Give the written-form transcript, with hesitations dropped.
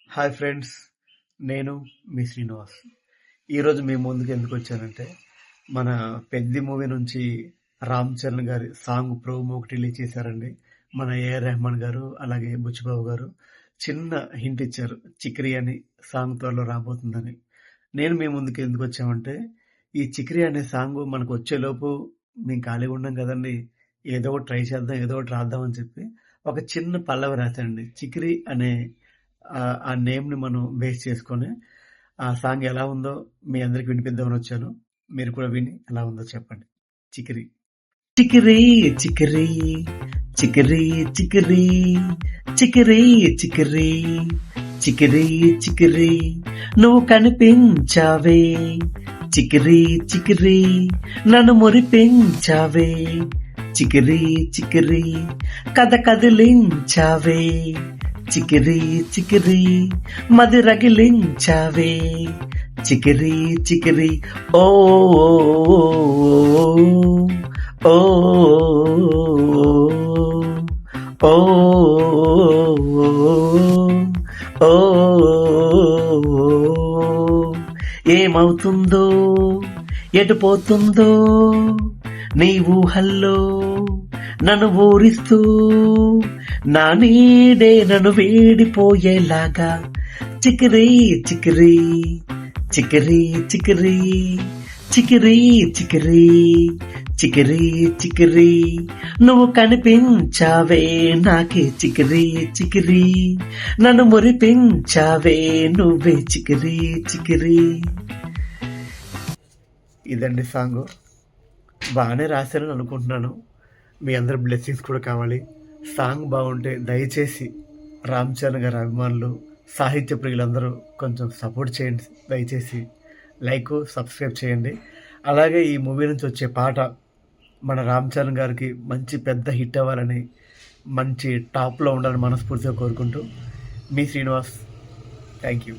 Hi friends, నేను మీ శ్రీనివాస్. ఈరోజు మీ ముందుకు ఎందుకు వచ్చానంటే, మన పెద్ది మూవీ నుంచి రామ్ చరణ్ గారి సాంగ్ ప్రోమో ఒకటి రిలీజ్ చేశారండి. మన ఏఆర్ రెహమాన్ గారు, అలాగే బుచ్చిబాబు గారు చిన్న హింట్ ఇచ్చారు, చిక్రీ అని సాంగ్ త్వరలో రాబోతుందని. నేను మీ ముందుకు ఎందుకు వచ్చామంటే, ఈ చిక్రీ అనే సాంగ్ మనకు వచ్చేలోపు మేము ఖాళీగా ఉన్నాం కదండి, ఏదో ఒకటి ట్రై చేద్దాం, ఏదో ఒకటి రాద్దాం అని చెప్పి ఒక చిన్న పల్లవి రాశానండి. చిక్రీ అనే ఆ నేమ్‌ని మనం బేస్ చేసుకొని, ఆ సాంగ్ ఎలా ఉందో మీ అందరికి వినిపిద్దామని వచ్చాను. మీరు కూడా విని ఎలా ఉందో చెప్పండి. చికిరి. చికిరి చికిరి చికిరి చికిరి చికిరి చికిరి చికిరి చికిరి నువ్వు కనిపించావే చికిరి చికిరి నన్ను మురిపించావే చికిరి చికిరి కథ కదిలించావే చికిరి చికిరి మది రగిలించావే చికిరి చికిరి ఓ ఓ ఓ ఓ ఏమవుతుందో ఎటు పోతుందో నీ ఊహల్లో నన్ను ఊరిస్తూ నా నీడే నన్ను వేడిపోయేలాగా చికిరి చికిరి చికిరి చికిరి చికిరి చికిరి చికిరి చికిరి నువ్వు కనిపించావే నాకే చికిరి చికిరి నన్ను మురిపించావే నువ్వే చికిరి చికిరి. ఇదండి సాంగ్. బాగానే రాశారని అనుకుంటున్నాను. మీ అందరి బ్లెస్సింగ్స్ కూడా కావాలి. సాంగ్ బాగుంటే దయచేసి రామ్ చరణ్ గారి అభిమానులు, సాహిత్య ప్రియులందరూ కొంచెం సపోర్ట్ చేయండి. దయచేసి లైక్, సబ్స్క్రైబ్ చేయండి. అలాగే ఈ మూవీ నుంచి వచ్చే పాట మన రామ్ చరణ్ గారికి మంచి పెద్ద హిట్ అవ్వాలని, మంచి టాప్లో ఉండాలని మనస్ఫూర్తిగా కోరుకుంటూ మీ శ్రీనివాస్. Thank you.